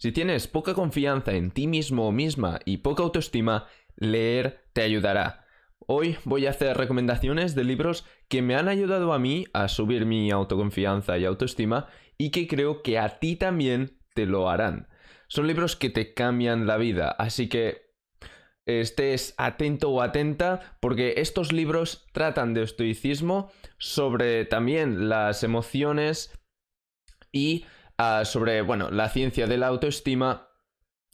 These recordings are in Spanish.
Si tienes poca confianza en ti mismo o misma y poca autoestima, leer te ayudará. Hoy voy a hacer recomendaciones de libros que me han ayudado a mí a subir mi autoconfianza y autoestima y que creo que a ti también te lo harán. Son libros que te cambian la vida, así que estés atento o atenta porque estos libros tratan de estoicismo, sobre también las emociones y sobre, bueno, la ciencia de la autoestima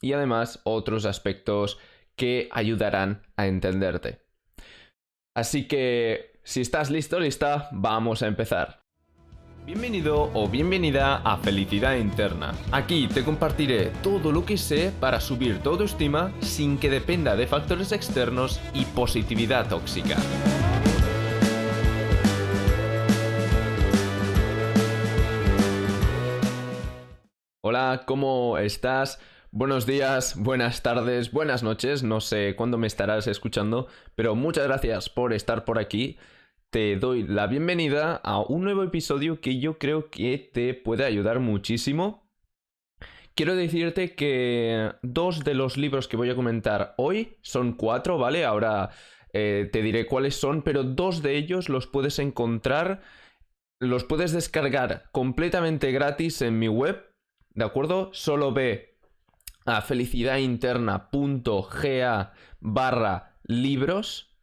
y además otros aspectos que ayudarán a entenderte. Así que, si estás listo, lista, vamos a empezar. Bienvenido o bienvenida a Felicidad Interna. Aquí te compartiré todo lo que sé para subir tu autoestima sin que dependa de factores externos y positividad tóxica. Hola, ¿cómo estás? Buenos días, buenas tardes, buenas noches, no sé cuándo me estarás escuchando, pero muchas gracias por estar por aquí. Te doy la bienvenida a un nuevo episodio que yo creo que te puede ayudar muchísimo. Quiero decirte que dos de los libros que voy a comentar hoy son 4, ¿vale? Ahora te diré cuáles son, pero dos de ellos los puedes encontrar, los puedes descargar completamente gratis en mi web, ¿de acuerdo? Solo ve a felicidadinterna.ga/libros.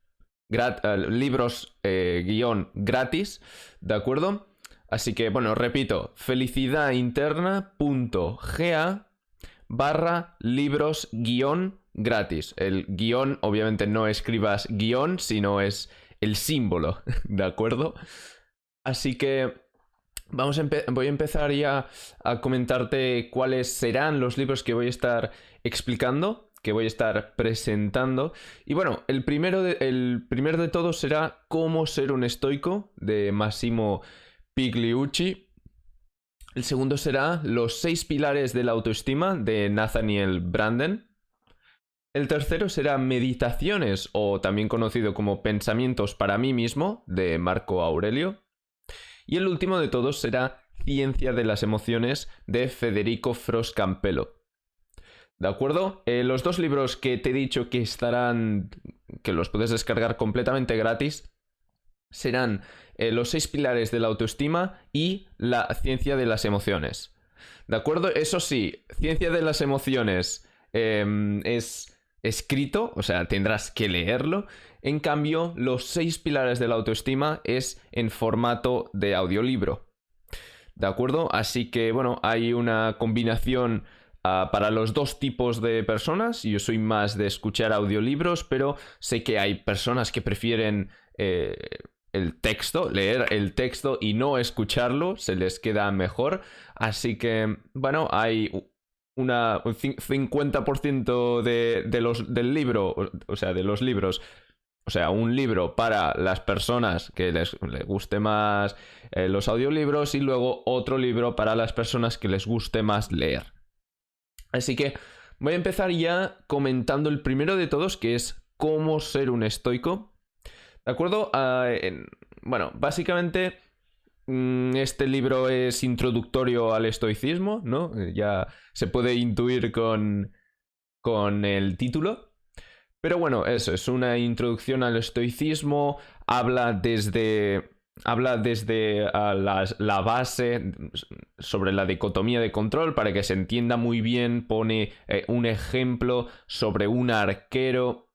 Libros guión gratis, ¿de acuerdo? Así que, bueno, repito, felicidadinterna.ga/libros guión gratis. El guión, obviamente no escribas guión, sino es el símbolo, ¿de acuerdo? Así que voy a empezar ya a comentarte cuáles serán los libros que voy a estar explicando, que voy a estar presentando. Y bueno, el primero de todos será Cómo ser un estoico, de Massimo Pigliucci. El segundo será Los 6 pilares de la autoestima, de Nathaniel Branden. El tercero será Meditaciones, o también conocido como Pensamientos para mí mismo, de Marco Aurelio. Y el último de todos será Ciencia de las emociones, de Federico Fros Campello. ¿De acuerdo? Los dos libros que te he dicho que los puedes descargar completamente gratis, serán Los 6 pilares de la autoestima y La ciencia de las emociones. ¿De acuerdo? Eso sí, Ciencia de las emociones es escrito, o sea, tendrás que leerlo. En cambio, Los 6 pilares de la autoestima es en formato de audiolibro. ¿De acuerdo? Así que, bueno, hay una combinación para los dos tipos de personas. Yo soy más de escuchar audiolibros, pero sé que hay personas que prefieren el texto, leer el texto y no escucharlo, se les queda mejor. Así que, bueno, hay un 50% del libro, o sea, de los libros. O sea, un libro para las personas que les guste más los audiolibros y luego otro libro para las personas que les guste más leer. Así que voy a empezar ya comentando el primero de todos, que es Cómo ser un estoico. ¿De acuerdo? Bueno, básicamente este libro es introductorio al estoicismo, ¿no? Ya se puede intuir con el título. Pero bueno, eso, es una introducción al estoicismo, habla desde la base sobre la dicotomía de control para que se entienda muy bien, pone un ejemplo sobre un arquero,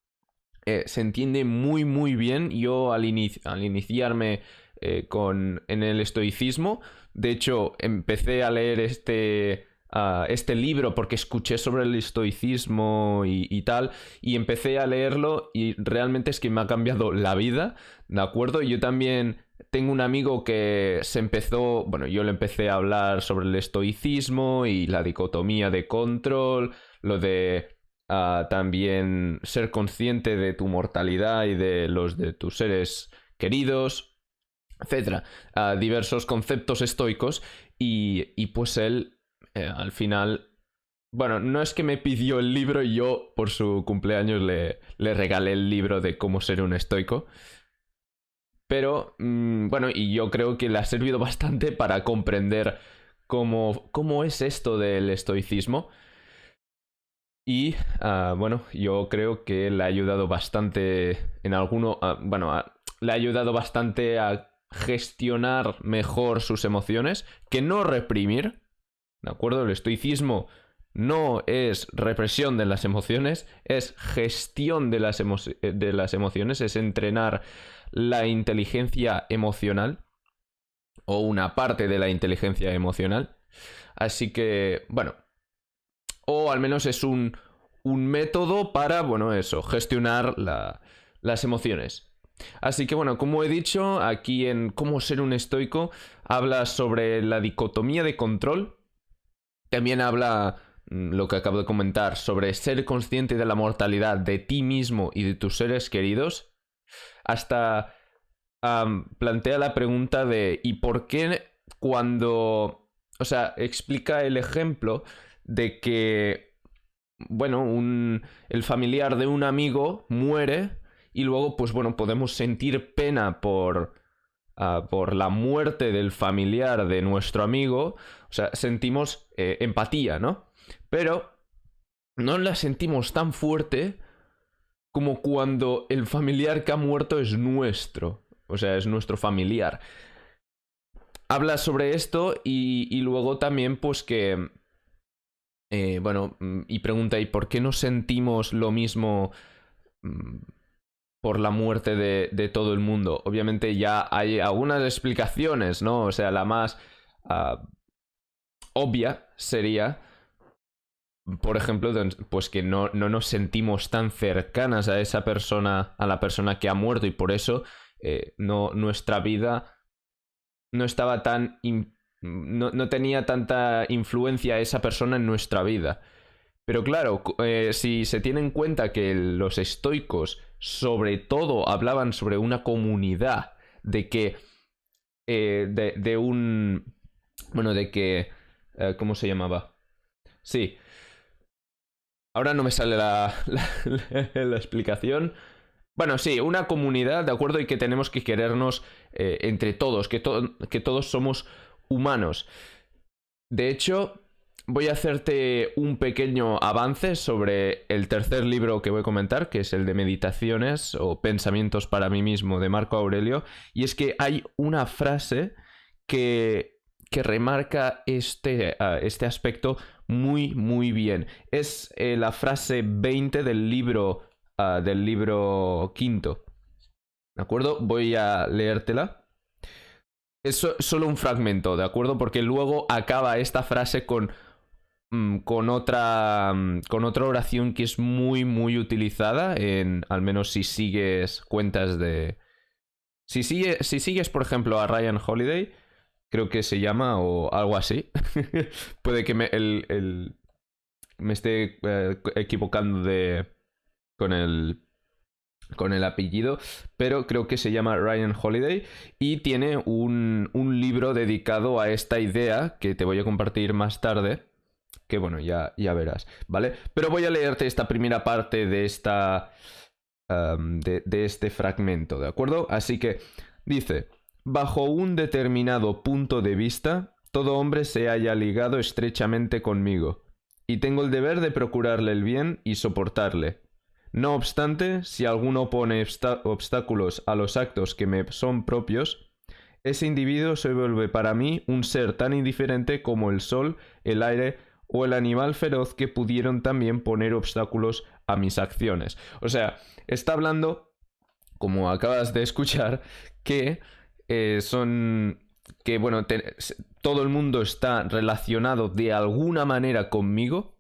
se entiende muy muy bien. Yo al iniciarme en el estoicismo, de hecho empecé a leer este libro porque escuché sobre el estoicismo y tal, y empecé a leerlo y realmente es que me ha cambiado la vida, ¿de acuerdo? Yo también tengo un amigo que yo le empecé a hablar sobre el estoicismo y la dicotomía de control, lo de también ser consciente de tu mortalidad y de los de tus seres queridos, etcétera, diversos conceptos estoicos y pues él al final, bueno, no es que me pidió el libro y yo por su cumpleaños le regalé el libro de Cómo ser un estoico, pero bueno, y yo creo que le ha servido bastante para comprender cómo es esto del estoicismo. Y bueno, yo creo que le ha ayudado bastante en alguno, le ha ayudado bastante a gestionar mejor sus emociones, que no reprimir, ¿de acuerdo? El estoicismo no es represión de las emociones, es gestión de de las emociones, es entrenar la inteligencia emocional o una parte de la inteligencia emocional. Así que, bueno, o al menos es un método para, bueno, eso, gestionar las emociones. Así que bueno, como he dicho, aquí en Cómo ser un estoico habla sobre la dicotomía de control. También habla lo que acabo de comentar sobre ser consciente de la mortalidad de ti mismo y de tus seres queridos. Hasta plantea la pregunta de ¿y por qué cuando... O sea, explica el ejemplo de que, bueno, el familiar de un amigo muere y luego, pues bueno, podemos sentir pena por la muerte del familiar de nuestro amigo. O sea, sentimos empatía, ¿no? Pero no la sentimos tan fuerte como cuando el familiar que ha muerto es nuestro. O sea, es nuestro familiar. Habla sobre esto y luego también, pues que... bueno, y pregunta, ¿y por qué no sentimos lo mismo mm, por la muerte de todo el mundo? Obviamente ya hay algunas explicaciones, ¿no? O sea, la más obvia sería, por ejemplo, pues que no nos sentimos tan cercanas a esa persona, a la persona que ha muerto, y por eso nuestra vida no estaba tan... no tenía tanta influencia esa persona en nuestra vida. Pero claro, si se tiene en cuenta que los estoicos sobre todo hablaban sobre una comunidad, de que... de un... Bueno, de que... ¿cómo se llamaba? Sí, ahora no me sale la explicación. Bueno, sí, una comunidad, ¿de acuerdo? Y que tenemos que querernos entre todos, que todos somos humanos. De hecho, voy a hacerte un pequeño avance sobre el tercer libro que voy a comentar, que es el de Meditaciones o Pensamientos para mí mismo de Marco Aurelio. Y es que hay una frase que remarca este aspecto muy, muy bien. Es la frase 20 del libro quinto. ¿De acuerdo? Voy a leértela. Es solo un fragmento, ¿de acuerdo? Porque luego acaba esta frase con otra oración que es muy, muy utilizada, al menos si sigues cuentas de... Si sigues, por ejemplo, a Ryan Holiday, creo que se llama, o algo así. Puede que me esté equivocando con el, con el apellido, pero creo que se llama Ryan Holiday y tiene un libro dedicado a esta idea que te voy a compartir más tarde, que bueno, ya verás, ¿vale? Pero voy a leerte esta primera parte de de este fragmento, ¿de acuerdo? Así que dice: bajo un determinado punto de vista, todo hombre se halla ligado estrechamente conmigo, y tengo el deber de procurarle el bien y soportarle. No obstante, si alguno pone obstáculos a los actos que me son propios, ese individuo se vuelve para mí un ser tan indiferente como el sol, el aire o el animal feroz que pudieron también poner obstáculos a mis acciones. O sea, está hablando, como acabas de escuchar, que son... que bueno, todo el mundo está relacionado de alguna manera conmigo,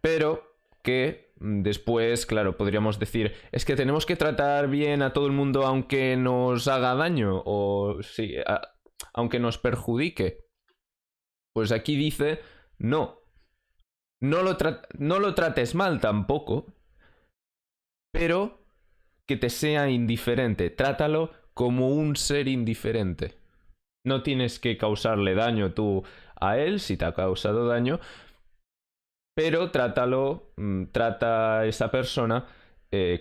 pero que después, claro, podríamos decir, es que tenemos que tratar bien a todo el mundo aunque nos haga daño o sí, aunque nos perjudique. Pues aquí dice, no, no lo trates mal tampoco, pero que te sea indiferente. Trátalo como un ser indiferente. No tienes que causarle daño tú a él si te ha causado daño, pero trata a esa persona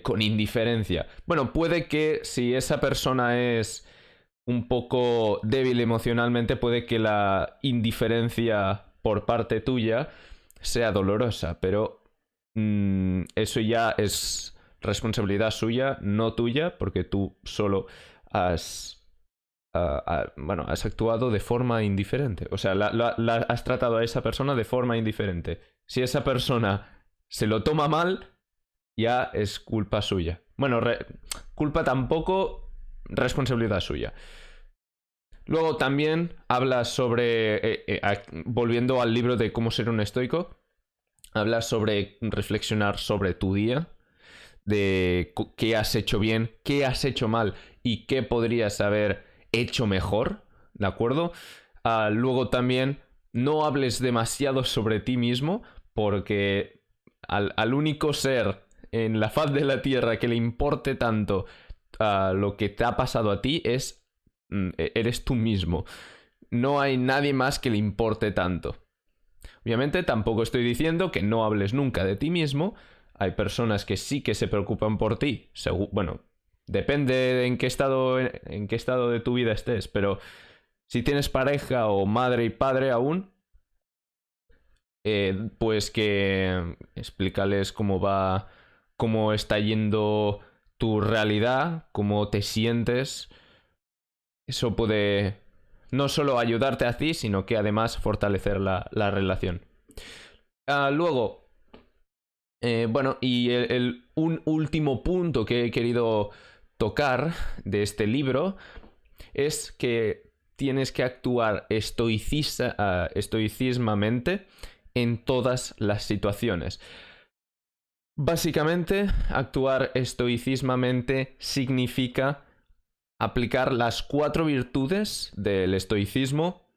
con indiferencia. Bueno, puede que si esa persona es un poco débil emocionalmente, puede que la indiferencia por parte tuya sea dolorosa, pero eso ya es responsabilidad suya, no tuya, porque tú solo has, bueno, has actuado de forma indiferente. O sea, has tratado a esa persona de forma indiferente. Si esa persona se lo toma mal, ya es culpa suya. Bueno, culpa tampoco, responsabilidad suya. Luego también habla sobre, volviendo al libro de cómo ser un estoico, habla sobre reflexionar sobre tu día, de qué has hecho bien, qué has hecho mal y qué podrías haber hecho mejor, ¿de acuerdo? Luego también no hables demasiado sobre ti mismo, porque al único ser en la faz de la tierra que le importe tanto lo que te ha pasado a ti eres tú mismo. No hay nadie más que le importe tanto. Obviamente tampoco estoy diciendo que no hables nunca de ti mismo. Hay personas que sí que se preocupan por ti. Bueno, depende de en qué estado de tu vida estés, pero si tienes pareja o madre y padre aún, pues que explícales cómo está yendo tu realidad, cómo te sientes. Eso puede no solo ayudarte a ti, sino que además fortalecer la relación. Luego, bueno, y un último punto que he querido tocar de este libro es que tienes que actuar estoicismamente en todas las situaciones. Básicamente, actuar estoicismamente significa aplicar las 4 virtudes del estoicismo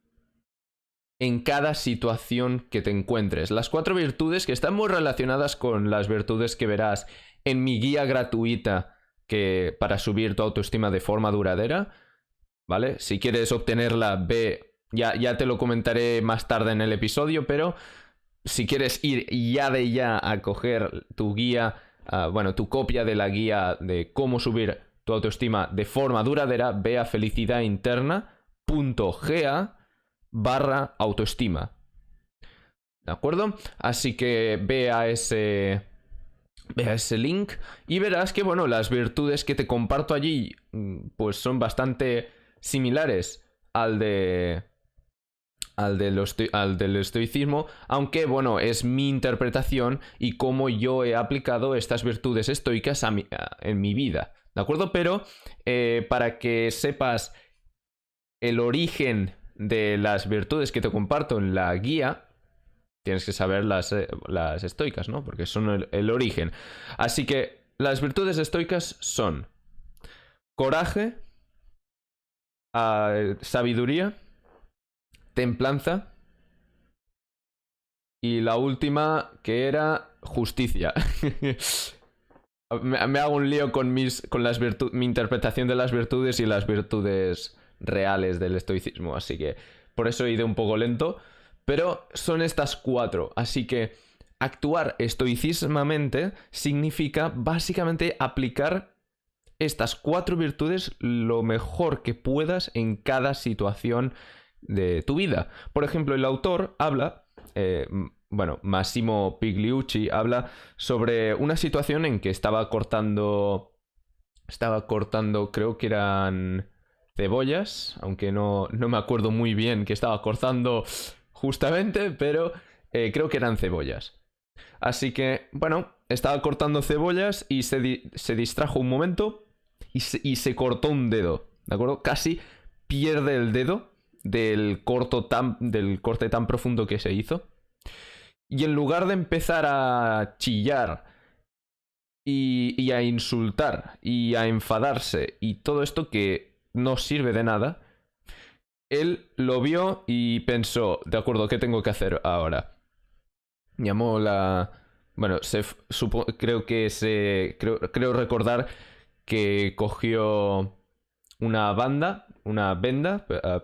en cada situación que te encuentres. Las 4 virtudes que están muy relacionadas con las virtudes que verás en mi guía gratuita para subir tu autoestima de forma duradera, ¿vale? Si quieres obtenerla, ya te lo comentaré más tarde en el episodio, pero si quieres ir ya a coger tu guía, bueno, tu copia de la guía de cómo subir tu autoestima de forma duradera, ve a felicidadinterna.ga/autoestima. ¿De acuerdo? Así que ve a ese link y verás que, bueno, las virtudes que te comparto allí, pues son bastante similares al del estoicismo, aunque, bueno, es mi interpretación y cómo yo he aplicado estas virtudes estoicas en mi vida, ¿de acuerdo? Pero para que sepas el origen de las virtudes que te comparto en la guía, tienes que saber las estoicas, ¿no? Porque son el origen. Así que las virtudes estoicas son coraje, sabiduría, templanza y la última que era justicia. Me hago un lío con mi interpretación de las virtudes y las virtudes reales del estoicismo, así que por eso he ido un poco lento, pero son estas 4, así que actuar estoicismamente significa básicamente aplicar estas 4 virtudes lo mejor que puedas en cada situación de tu vida. Por ejemplo, el autor habla, bueno, Massimo Pigliucci habla sobre una situación en que estaba cortando, creo que eran cebollas, aunque no me acuerdo muy bien qué estaba cortando justamente, pero creo que eran cebollas. Así que, bueno, estaba cortando cebollas y se distrajo un momento y se cortó un dedo, ¿de acuerdo? Casi pierde el dedo del corte tan profundo que se hizo. Y en lugar de empezar a chillar y a insultar y a enfadarse y todo esto que no sirve de nada, él lo vio y pensó, de acuerdo, ¿qué tengo que hacer ahora? Llamó bueno, creo recordar que cogió una venda,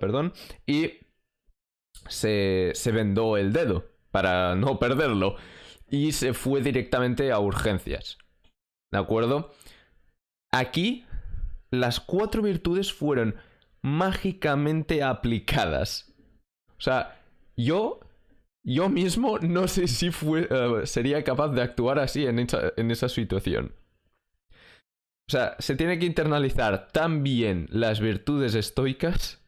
perdón, y se vendó el dedo para no perderlo y se fue directamente a urgencias. ¿De acuerdo? Aquí las 4 virtudes fueron mágicamente aplicadas. O sea, yo yo mismo no sé si sería capaz de actuar así en esa situación. O sea, se tiene que internalizar tan bien las virtudes estoicas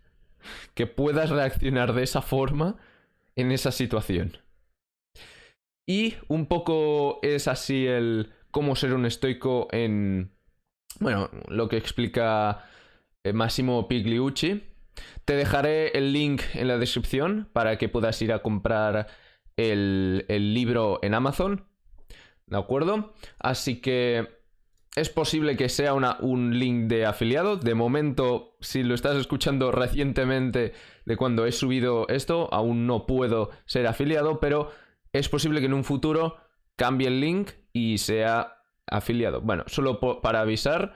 que puedas reaccionar de esa forma en esa situación. Y un poco es así el cómo ser un estoico en, bueno, lo que explica Massimo Pigliucci. Te dejaré el link en la descripción para que puedas ir a comprar el libro en Amazon. ¿De acuerdo? Así que es posible que sea un link de afiliado. De momento, si lo estás escuchando recientemente de cuando he subido esto, aún no puedo ser afiliado, pero es posible que en un futuro cambie el link y sea afiliado. Bueno, solo para avisar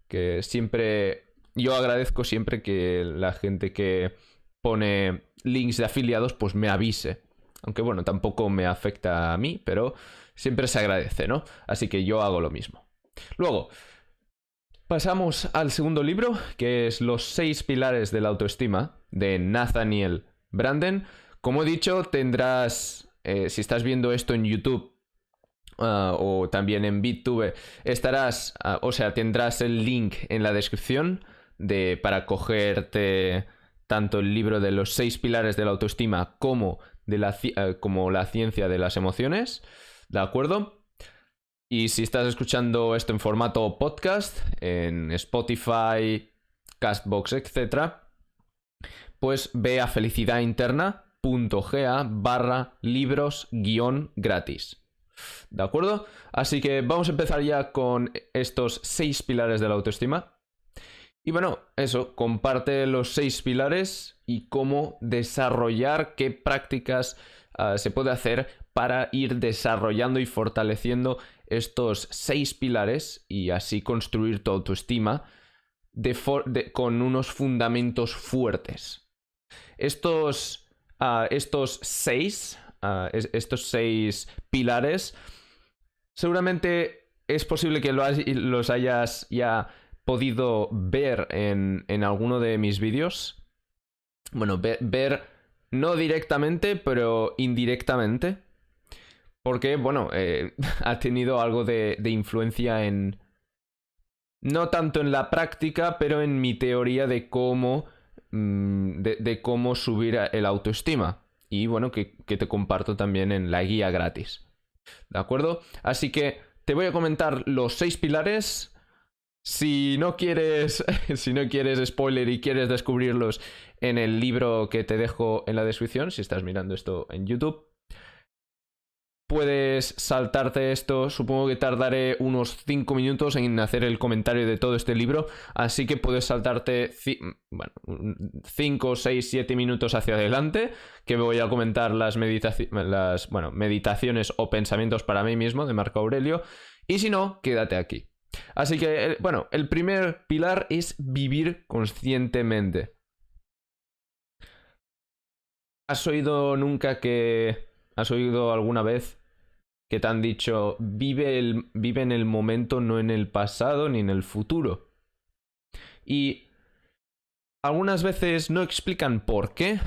que siempre... Yo agradezco siempre que la gente que pone links de afiliados pues me avise. Aunque bueno, tampoco me afecta a mí, pero siempre se agradece, ¿no? Así que yo hago lo mismo. Luego, pasamos al segundo libro, que es Los 6 pilares de la autoestima, de Nathaniel Branden. Como he dicho, tendrás, si estás viendo esto en YouTube o también en BitTube, tendrás el link en la descripción para cogerte tanto el libro de los 6 pilares de la autoestima como la ciencia de las emociones, ¿de acuerdo? Y si estás escuchando esto en formato podcast, en Spotify, Castbox, etc., pues ve a felicidadinterna.ga/libros-gratis. ¿De acuerdo? Así que vamos a empezar ya con estos 6 pilares de la autoestima. Y bueno, eso, comparte los 6 pilares y cómo desarrollar, qué prácticas se puede hacer para ir desarrollando y fortaleciendo estos 6 pilares y así construir tu autoestima con unos fundamentos fuertes. Estos 6 pilares seguramente es posible que los hayas ya podido ver en alguno de mis vídeos. Bueno, ver no directamente, pero indirectamente. Porque, bueno, ha tenido algo de influencia en... No tanto en la práctica, pero en mi teoría de cómo... de cómo subir el autoestima. Y bueno, que te comparto también en la guía gratis. ¿De acuerdo? Así que te voy a comentar los 6 pilares. Si no quieres spoiler y quieres descubrirlos en el libro que te dejo en la descripción, si estás mirando esto en YouTube, puedes saltarte esto. Supongo que tardaré unos 5 minutos en hacer el comentario de todo este libro, así que puedes saltarte 5, 6, 7 minutos hacia adelante, que voy a comentar las meditaciones o pensamientos para mí mismo de Marco Aurelio, y si no, quédate aquí. Así que, bueno, el primer pilar es vivir conscientemente. ¿Has oído alguna vez que te han dicho vive en el momento, no en el pasado ni en el futuro? Y algunas veces no explican por qué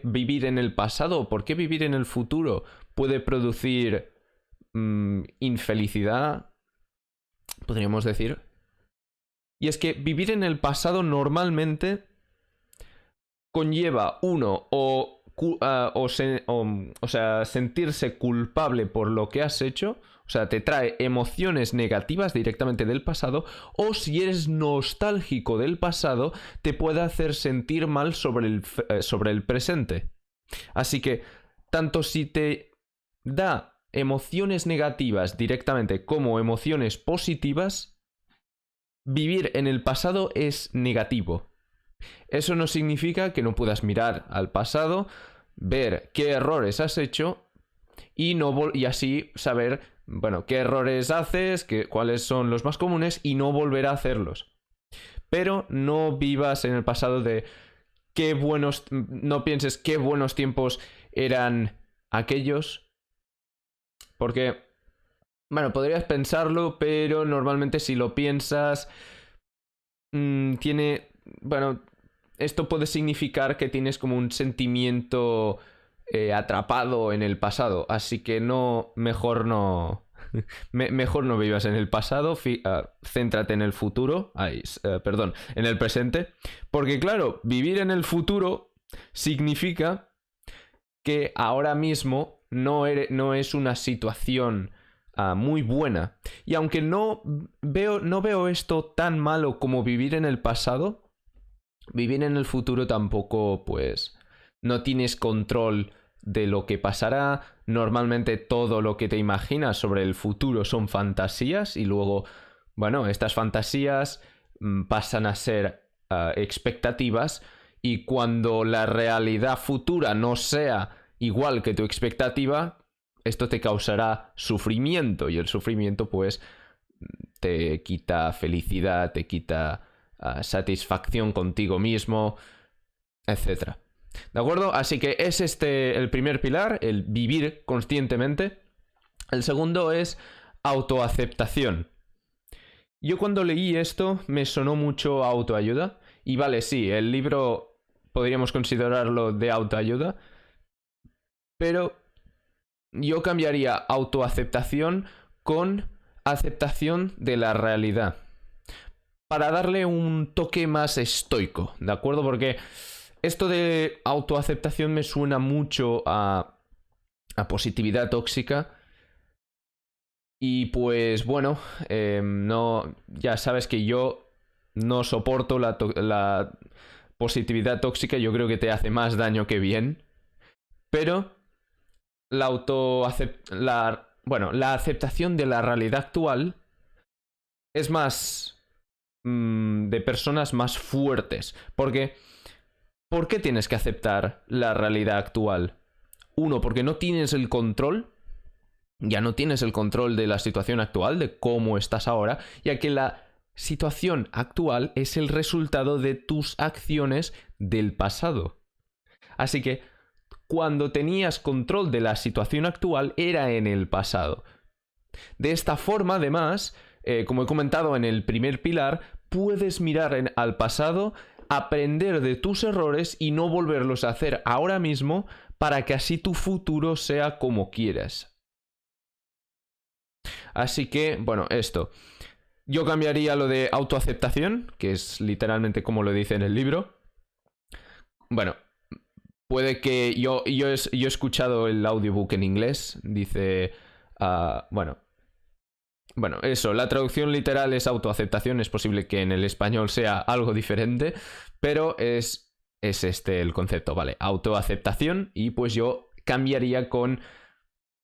vivir en el pasado o por qué vivir en el futuro puede producir infelicidad, podríamos decir. Y es que vivir en el pasado normalmente conlleva sentirse culpable por lo que has hecho, o sea, te trae emociones negativas directamente del pasado, o si eres nostálgico del pasado, te puede hacer sentir mal sobre el presente. Así que, tanto si te da emociones negativas directamente como emociones positivas, vivir en el pasado es negativo. Eso no significa que no puedas mirar al pasado, ver qué errores has hecho y así saber, bueno, qué errores haces, cuáles son los más comunes y no volver a hacerlos. Pero no vivas en el pasado no pienses qué buenos tiempos eran aquellos, porque, bueno, podrías pensarlo, pero normalmente si lo piensas, esto puede significar que tienes como un sentimiento atrapado en el pasado. Así que mejor no. Mejor no vivas en el pasado, céntrate en el futuro, perdón, en el presente. Porque claro, vivir en el futuro significa que ahora mismo no es una situación muy buena. Y aunque no veo esto tan malo como vivir en el pasado, vivir en el futuro tampoco, pues, no tienes control de lo que pasará. Normalmente todo lo que te imaginas sobre el futuro son fantasías y luego, bueno, estas fantasías pasan a ser expectativas, y cuando la realidad futura no sea igual que tu expectativa, esto te causará sufrimiento, y el sufrimiento pues te quita felicidad, te quita satisfacción contigo mismo, etcétera. ¿De acuerdo? Así que es el primer pilar, el vivir conscientemente. El segundo es autoaceptación. Yo cuando leí esto me sonó mucho a autoayuda. Y vale, sí, el libro podríamos considerarlo de autoayuda. Pero yo cambiaría autoaceptación con aceptación de la realidad, para darle un toque más estoico, ¿de acuerdo? Porque esto de autoaceptación me suena mucho a positividad tóxica. Y pues bueno, no, ya sabes que yo no soporto la positividad tóxica. Yo creo que te hace más daño que bien. Pero la aceptación de la realidad actual es más de personas más fuertes. Porque, ¿por qué tienes que aceptar la realidad actual? Uno, porque no tienes el control. Ya no tienes el control de la situación actual, de cómo estás ahora, ya que la situación actual es el resultado de tus acciones del pasado. Así que cuando tenías control de la situación actual era en el pasado. De esta forma, además, como he comentado en el primer pilar, puedes mirar al pasado, aprender de tus errores y no volverlos a hacer ahora mismo, para que así tu futuro sea como quieras. Así que, bueno, esto. Yo cambiaría lo de autoaceptación, que es literalmente como lo dice en el libro. Bueno, puede que yo he escuchado el audiobook en inglés. Dice, bueno, eso, la traducción literal es autoaceptación. Es posible que en el español sea algo diferente, pero es este el concepto, ¿vale? Autoaceptación, y pues yo cambiaría con,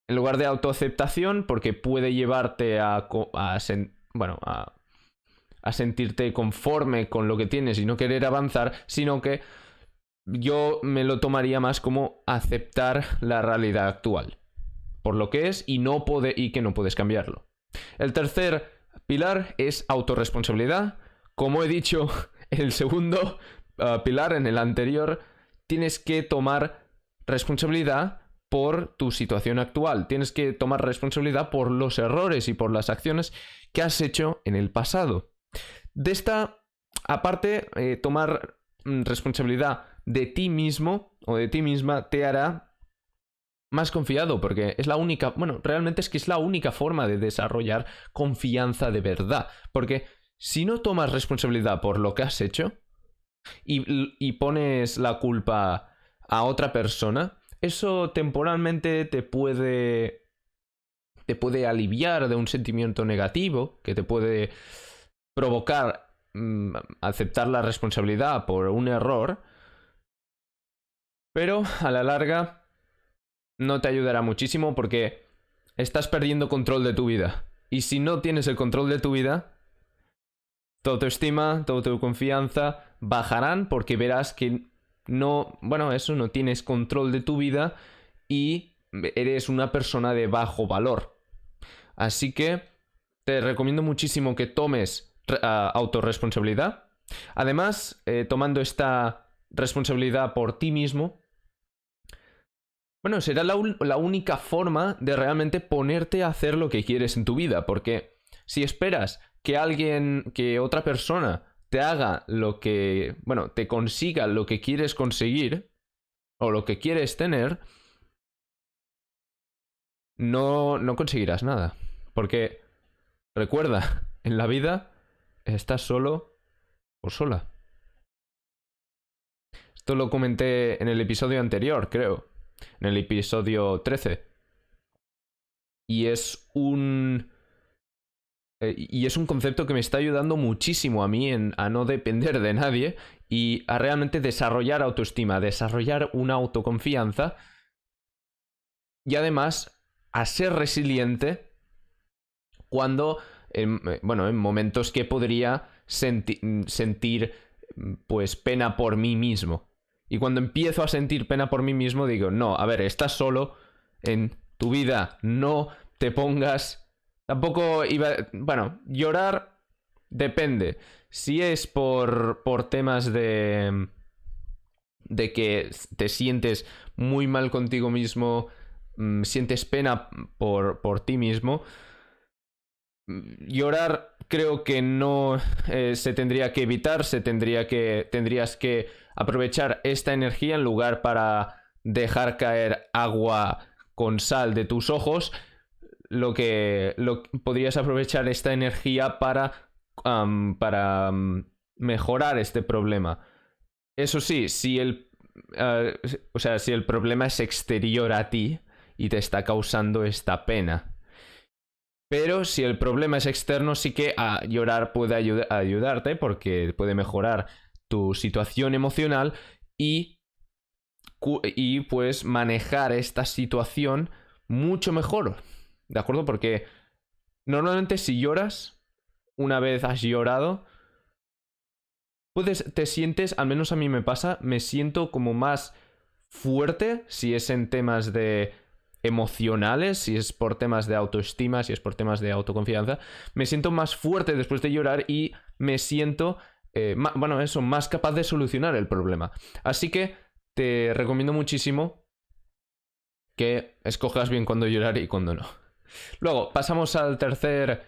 en lugar de autoaceptación, porque puede llevarte a sentirte conforme con lo que tienes y no querer avanzar, sino que yo me lo tomaría más como aceptar la realidad actual por lo que es y que no puedes cambiarlo. El tercer pilar es autorresponsabilidad. Como he dicho en el segundo pilar, en el anterior, tienes que tomar responsabilidad por tu situación actual. Tienes que tomar responsabilidad por los errores y por las acciones que has hecho en el pasado. De esta, aparte, tomar responsabilidad de ti mismo o de ti misma te hará más confiado, porque es la única, realmente es que es la única forma de desarrollar confianza de verdad. Porque si no tomas responsabilidad por lo que has hecho y pones la culpa a otra persona, eso temporalmente te puede aliviar de un sentimiento negativo que te puede provocar aceptar la responsabilidad por un error, pero a la larga no te ayudará muchísimo, porque estás perdiendo control de tu vida. Y si no tienes el control de tu vida, tu autoestima, toda tu confianza bajarán, porque verás que no tienes control de tu vida y eres una persona de bajo valor. Así que te recomiendo muchísimo que tomes autorresponsabilidad. Además, tomando esta responsabilidad por ti mismo, será la única forma de realmente ponerte a hacer lo que quieres en tu vida. Porque si esperas que otra persona te haga te consiga lo que quieres conseguir o lo que quieres tener, no conseguirás nada. Porque, recuerda, en la vida estás solo o sola. Esto lo comenté en el episodio anterior, creo. En el episodio 13. Y es un... y es un concepto que me está ayudando muchísimo a mí a no depender de nadie y a realmente desarrollar autoestima, desarrollar una autoconfianza y además a ser resiliente cuando, en momentos que podría sentir pues pena por mí mismo. Y cuando empiezo a sentir pena por mí mismo digo, no, a ver, estás solo en tu vida, no te pongas... Tampoco iba... Bueno, llorar depende. Si es por temas de que te sientes muy mal contigo mismo, sientes pena por ti mismo, llorar creo que no se tendría que evitar, tendrías que aprovechar esta energía en lugar para dejar caer agua con sal de tus ojos. Podrías aprovechar esta energía para mejorar este problema. Eso sí, si el problema es exterior a ti y te está causando esta pena. Pero si el problema es externo, sí que a llorar puede ayudarte porque puede mejorar tu situación emocional y pues manejar esta situación mucho mejor. ¿De acuerdo? Porque normalmente si lloras, una vez has llorado, te sientes, al menos a mí me pasa, me siento como más fuerte si es en temas de emocionales, si es por temas de autoestima, si es por temas de autoconfianza, me siento más fuerte después de llorar y me siento, más capaz de solucionar el problema. Así que te recomiendo muchísimo que escojas bien cuándo llorar y cuándo no. Luego, pasamos al tercer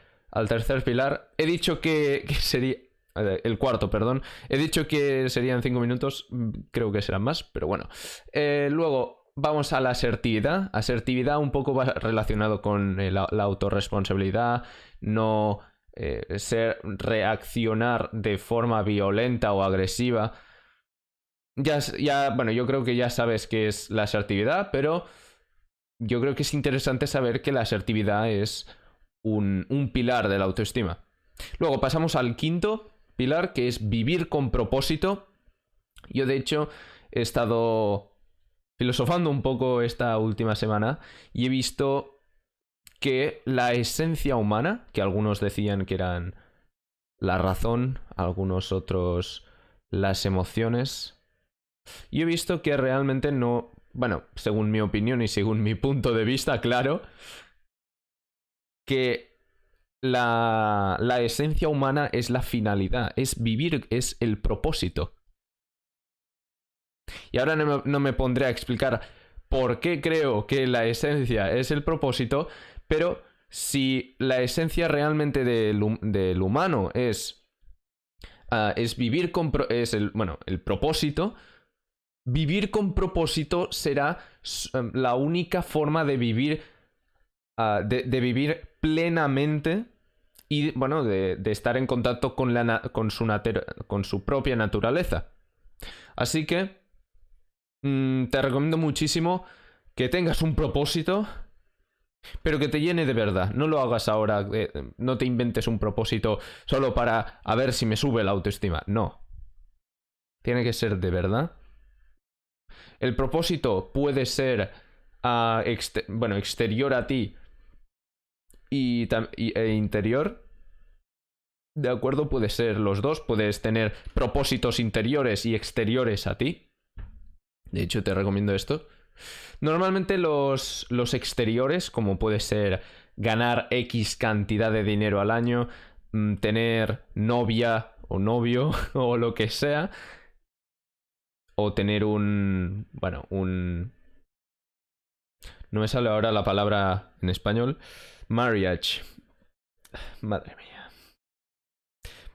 pilar. He dicho que sería... El cuarto, perdón. He dicho que serían 5 minutos. Creo que serán más, pero bueno. Luego, vamos a la asertividad. Asertividad un poco va relacionado con la autorresponsabilidad. No reaccionar de forma violenta o agresiva. Bueno, yo creo que ya sabes qué es la asertividad, pero yo creo que es interesante saber que la asertividad es un pilar de la autoestima. Luego pasamos al quinto pilar, que es vivir con propósito. Yo, de hecho, he estado filosofando un poco esta última semana y he visto que la esencia humana, que algunos decían que eran la razón, algunos otros las emociones, yo he visto que realmente no... Bueno, según mi opinión y según mi punto de vista, claro, que la esencia humana es la finalidad, es vivir, es el propósito. Y ahora no me pondré a explicar por qué creo que la esencia es el propósito, pero si la esencia realmente del humano es vivir con... es el propósito... Vivir con propósito será la única forma de vivir, de vivir plenamente y, bueno, de estar en contacto con su propia naturaleza. Así que te recomiendo muchísimo que tengas un propósito, pero que te llene de verdad. No lo hagas ahora, no te inventes un propósito solo para a ver si me sube la autoestima. No. Tiene que ser de verdad. El propósito puede ser exterior a ti e interior. ¿De acuerdo? Puede ser los dos. Puedes tener propósitos interiores y exteriores a ti. De hecho, te recomiendo esto. Normalmente los exteriores, como puede ser ganar X cantidad de dinero al año, tener novia o novio o lo que sea, o tener no me sale ahora la palabra en español. Marriage. Madre mía.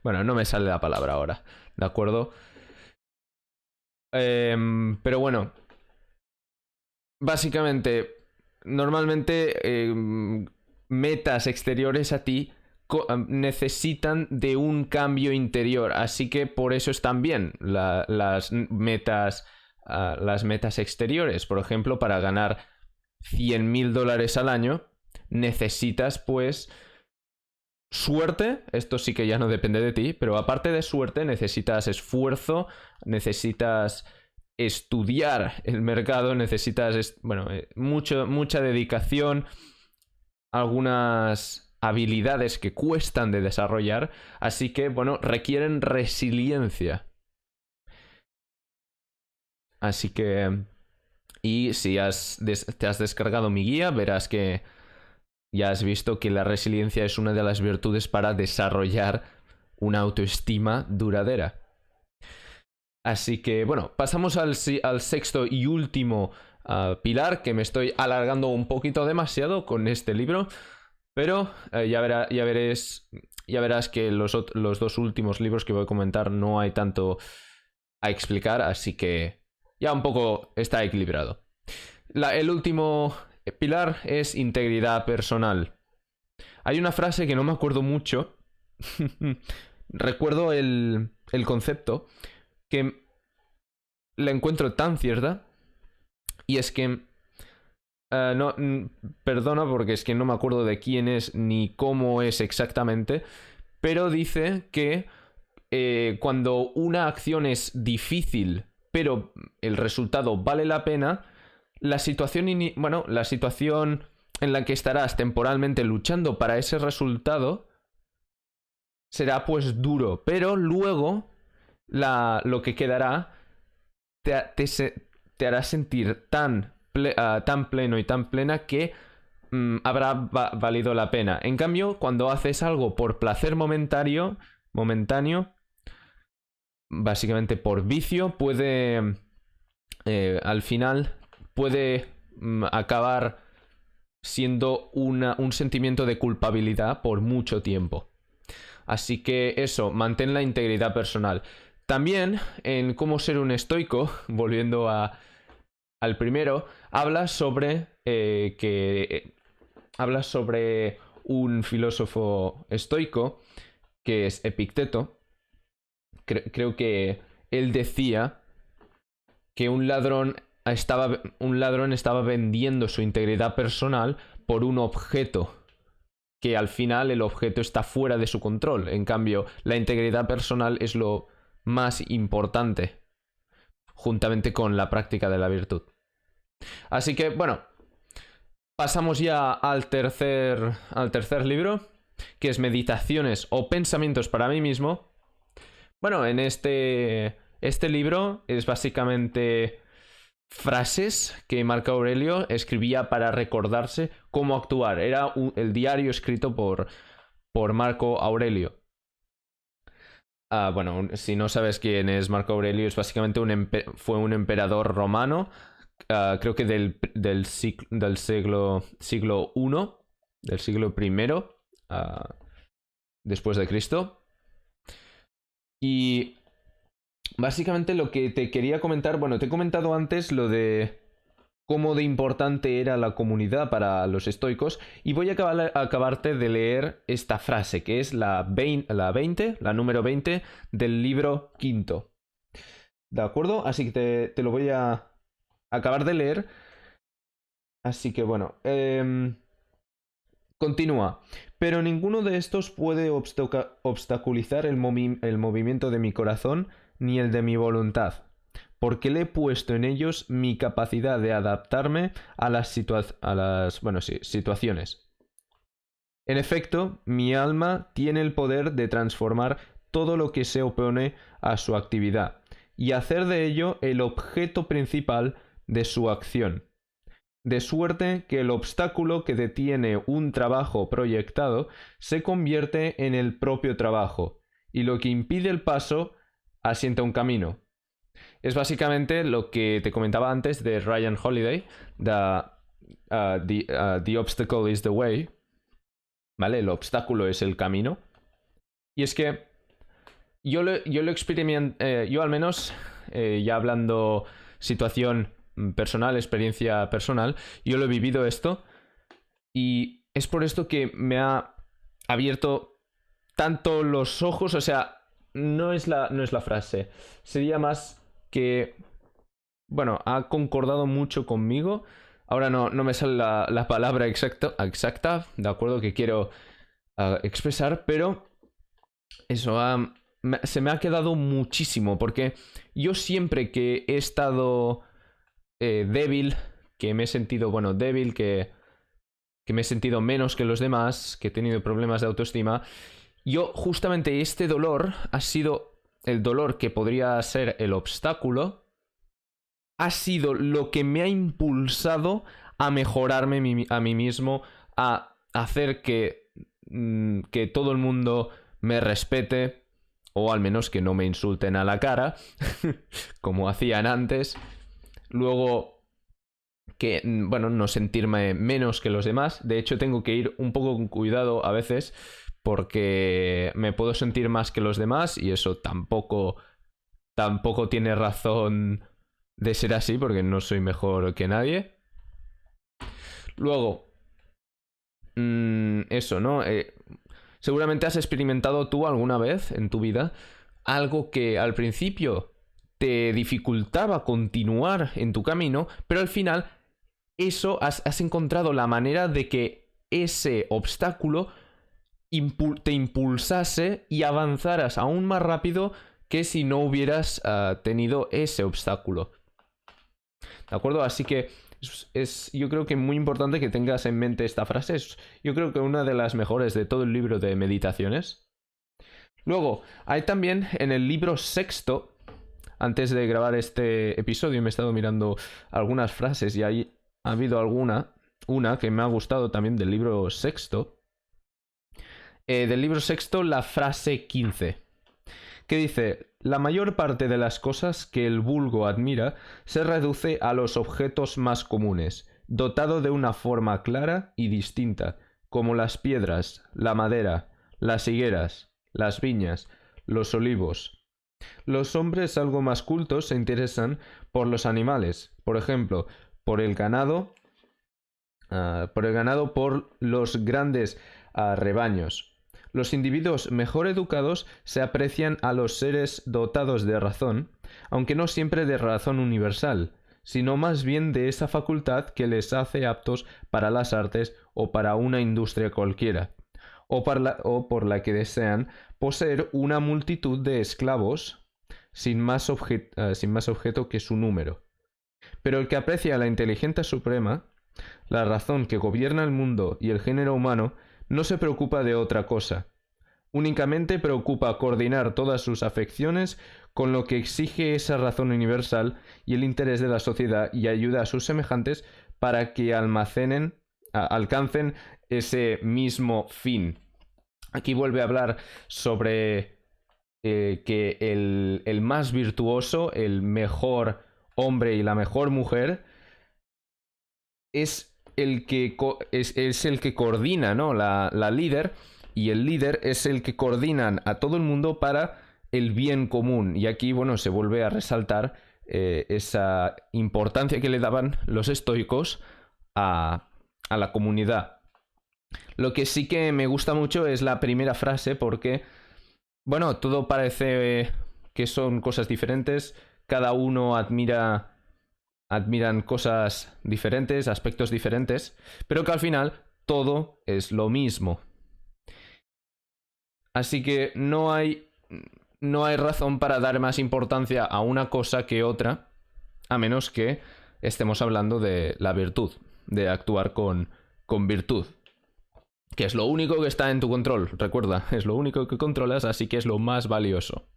Bueno, no me sale la palabra ahora. ¿De acuerdo? Pero bueno. Básicamente, normalmente metas exteriores a ti necesitan de un cambio interior, así que por eso están bien las metas exteriores. Por ejemplo, para ganar $100.000 al año necesitas pues suerte. Esto sí que ya no depende de ti, pero aparte de suerte necesitas esfuerzo, necesitas estudiar el mercado, necesitas mucha dedicación, algunas habilidades que cuestan de desarrollar, así que requieren resiliencia. Así que, y si te has descargado mi guía, verás que ya has visto que la resiliencia es una de las virtudes para desarrollar una autoestima duradera. Así que, pasamos al sexto y último pilar, que me estoy alargando un poquito demasiado con este libro, pero ya verás que los dos últimos libros que voy a comentar no hay tanto a explicar, así que ya un poco está equilibrado. El último pilar es integridad personal. Hay una frase que no me acuerdo mucho. Recuerdo el concepto, que la encuentro tan cierta, y es que perdona porque es que no me acuerdo de quién es ni cómo es exactamente, pero dice que cuando una acción es difícil pero el resultado vale la pena, la situación en la que estarás temporalmente luchando para ese resultado será pues duro, pero luego lo que quedará te hará sentir tan pleno y tan plena que habrá valido la pena. En cambio, cuando haces algo por placer momentáneo, básicamente por vicio, al final puede acabar siendo un sentimiento de culpabilidad por mucho tiempo. Así que eso, mantén la integridad personal. También en cómo ser un estoico, volviendo al primero, habla sobre un filósofo estoico que es Epicteto. Creo que él decía que un ladrón estaba vendiendo su integridad personal por un objeto, que al final el objeto está fuera de su control. En cambio, la integridad personal es lo más importante, juntamente con la práctica de la virtud. Así que, pasamos ya al tercer libro, que es Meditaciones o Pensamientos para mí mismo. En este libro es básicamente frases que Marco Aurelio escribía para recordarse cómo actuar. Era el diario escrito por Marco Aurelio. Si no sabes quién es Marco Aurelio, es básicamente fue un emperador romano, creo que del siglo I, del siglo I después de Cristo. Y básicamente lo que te quería comentar, te he comentado antes lo de cómo de importante era la comunidad para los estoicos, y voy a acabarte de leer esta frase, que es la número 20 del libro quinto. ¿De acuerdo? Así que te lo voy a acabar de leer. Así que continúa. Pero ninguno de estos puede obstaculizar el movimiento de mi corazón ni el de mi voluntad, porque le he puesto en ellos mi capacidad de adaptarme a las situaciones. En efecto, mi alma tiene el poder de transformar todo lo que se opone a su actividad y hacer de ello el objeto principal de su acción. De suerte que el obstáculo que detiene un trabajo proyectado se convierte en el propio trabajo, y lo que impide el paso asienta un camino. Es básicamente lo que te comentaba antes de Ryan Holiday, the obstacle is the way, ¿vale? El obstáculo es el camino. Y es que yo lo experimenté, yo al menos, ya hablando situación personal, experiencia personal. Yo lo he vivido esto y es por esto que me ha abierto tanto los ojos, o sea, no es la frase, sería más que, bueno, ha concordado mucho conmigo. Ahora no me sale la palabra exacta, de acuerdo, que quiero expresar, pero eso se me ha quedado muchísimo, porque yo siempre que he estado débil, que me he sentido, bueno, débil, que me he sentido menos que los demás, que he tenido problemas de autoestima, yo justamente este dolor ha sido el dolor que podría ser el obstáculo, ha sido lo que me ha impulsado a mejorarme a mí mismo, a hacer que todo el mundo me respete, o al menos que no me insulten a la cara, como hacían antes. Luego, que, bueno, no sentirme menos que los demás. De hecho, tengo que ir un poco con cuidado a veces, porque me puedo sentir más que los demás, y eso tampoco tiene razón de ser así, porque no soy mejor que nadie. Luego, eso, ¿no? Seguramente has experimentado tú alguna vez en tu vida algo que al principio te dificultaba continuar en tu camino, pero al final eso has encontrado la manera de que ese obstáculo te impulsase y avanzaras aún más rápido que si no hubieras tenido ese obstáculo. ¿De acuerdo? Así que yo creo que muy importante que tengas en mente esta frase. Yo creo que una de las mejores de todo el libro de meditaciones. Luego, hay también en el libro sexto, antes de grabar este episodio me he estado mirando algunas frases y ahí ha habido una que me ha gustado también del libro sexto. Del libro sexto, la frase 15, que dice: la mayor parte de las cosas que el vulgo admira se reduce a los objetos más comunes, dotado de una forma clara y distinta, como las piedras, la madera, las higueras, las viñas, los olivos. Los hombres algo más cultos se interesan por los animales, por ejemplo, por el ganado, por los grandes rebaños. Los individuos mejor educados se aprecian a los seres dotados de razón, aunque no siempre de razón universal, sino más bien de esa facultad que les hace aptos para las artes o para una industria cualquiera, o por la que desean poseer una multitud de esclavos sin más objeto que su número. Pero el que aprecia la inteligencia suprema, la razón que gobierna el mundo y el género humano, no se preocupa de otra cosa. Únicamente preocupa coordinar todas sus afecciones con lo que exige esa razón universal y el interés de la sociedad, y ayuda a sus semejantes para que alcancen ese mismo fin. Aquí vuelve a hablar sobre que el más virtuoso, el mejor hombre y la mejor mujer es el que coordina, ¿no? La líder, y el líder es el que coordinan a todo el mundo para el bien común. Y aquí, bueno, se vuelve a resaltar esa importancia que le daban los estoicos a la comunidad. Lo que sí que me gusta mucho es la primera frase, porque, bueno, todo parece que son cosas diferentes, cada uno admiran cosas diferentes, aspectos diferentes, pero que al final todo es lo mismo. Así que no hay razón para dar más importancia a una cosa que otra, a menos que estemos hablando de la virtud, de actuar con virtud, que es lo único que está en tu control. Recuerda, es lo único que controlas, así que es lo más valioso.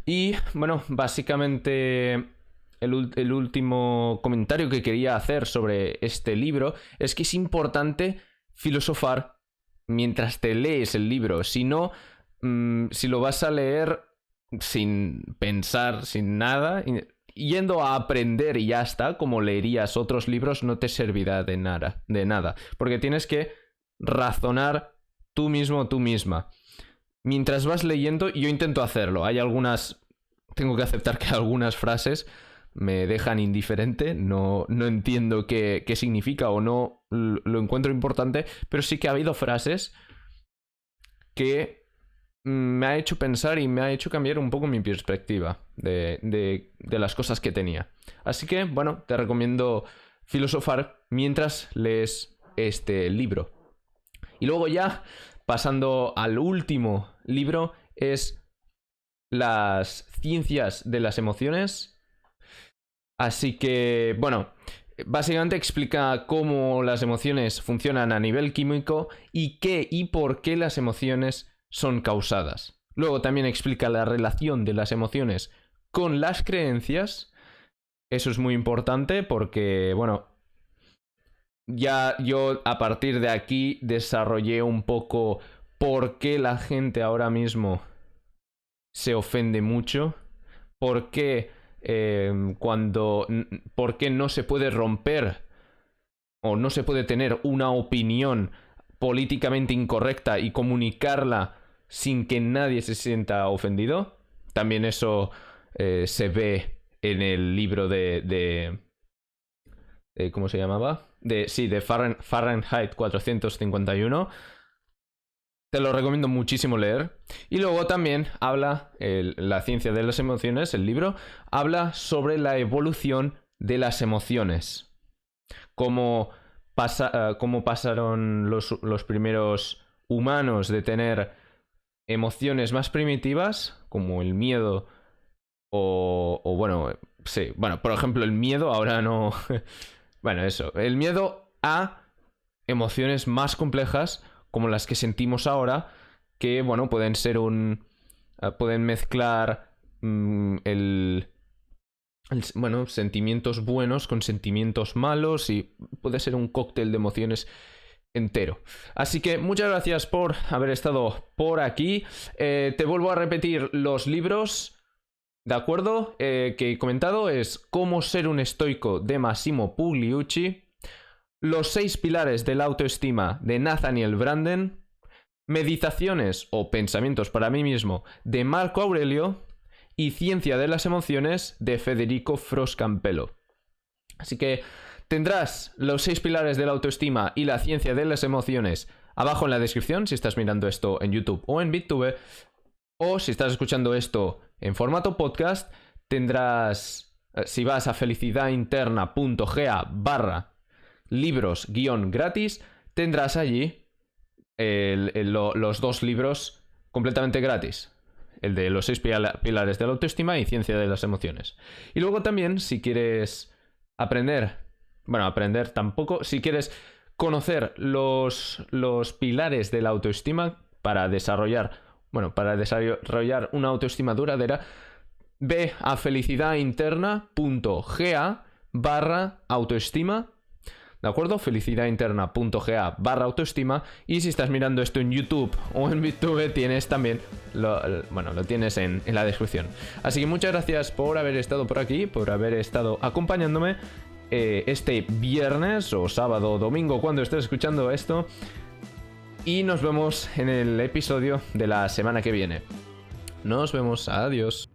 Y bueno, básicamente el último comentario que quería hacer sobre este libro es que es importante filosofar mientras te lees el libro. Si no, si lo vas a leer sin pensar, sin nada, yendo a aprender y ya está, como leerías otros libros, no te servirá de nada. Porque tienes que razonar tú mismo, tú misma. Mientras vas leyendo, yo intento hacerlo. Hay algunas tengo que aceptar que algunas frases me dejan indiferente, no entiendo qué significa o no lo encuentro importante, pero sí que ha habido frases que me ha hecho pensar y me ha hecho cambiar un poco mi perspectiva de las cosas que tenía. Así que, bueno, te recomiendo filosofar mientras lees este libro. Y luego ya, pasando al último libro, es Las ciencias de las emociones. Así que, bueno, básicamente explica cómo las emociones funcionan a nivel químico y qué y por qué las emociones son causadas. Luego también explica la relación de las emociones con las creencias. Eso es muy importante porque, bueno, ya yo a partir de aquí desarrollé un poco por qué la gente ahora mismo se ofende mucho, por qué por qué no se puede romper o no se puede tener una opinión políticamente incorrecta y comunicarla sin que nadie se sienta ofendido. También eso se ve en el libro de ¿cómo se llamaba? De Fahrenheit 451. Te lo recomiendo muchísimo leer. Y luego también habla, La ciencia de las emociones, el libro, habla sobre la evolución de las emociones. Cómo pasaron los primeros humanos de tener emociones más primitivas, como el miedo o bueno, sí, bueno, por ejemplo, el miedo, ahora no... Bueno, eso, el miedo a emociones más complejas como las que sentimos ahora, que, bueno, pueden ser pueden mezclar bueno, sentimientos buenos con sentimientos malos y puede ser un cóctel de emociones entero. Así que muchas gracias por haber estado por aquí. Te vuelvo a repetir los libros, ¿de acuerdo? Que he comentado es Cómo ser un estoico de Massimo Pugliucci, Los 6 pilares de la autoestima de Nathaniel Branden, Meditaciones o pensamientos para mí mismo de Marco Aurelio y Ciencia de las emociones de Federico Froscampello. Así que tendrás los 6 pilares de la autoestima y la ciencia de las emociones abajo en la descripción si estás mirando esto en YouTube o en BitTube, o si estás escuchando esto en formato podcast, tendrás, si vas a felicidadinterna.ga/libros-gratis, tendrás allí los 2 libros completamente gratis. El de los 6 pilares de la autoestima y ciencia de las emociones. Y luego también, si quieres aprender tampoco, si quieres conocer los pilares de la autoestima para desarrollar una autoestima duradera, ve a felicidadinterna.ga/autoestima. ¿De acuerdo? felicidadinterna.ga/autoestima. Y si estás mirando esto en YouTube o en BitTube, tienes también lo tienes en la descripción. Así que muchas gracias por haber estado por aquí, por haber estado acompañándome este viernes o sábado o domingo cuando estés escuchando esto. Y nos vemos en el episodio de la semana que viene. Nos vemos. Adiós.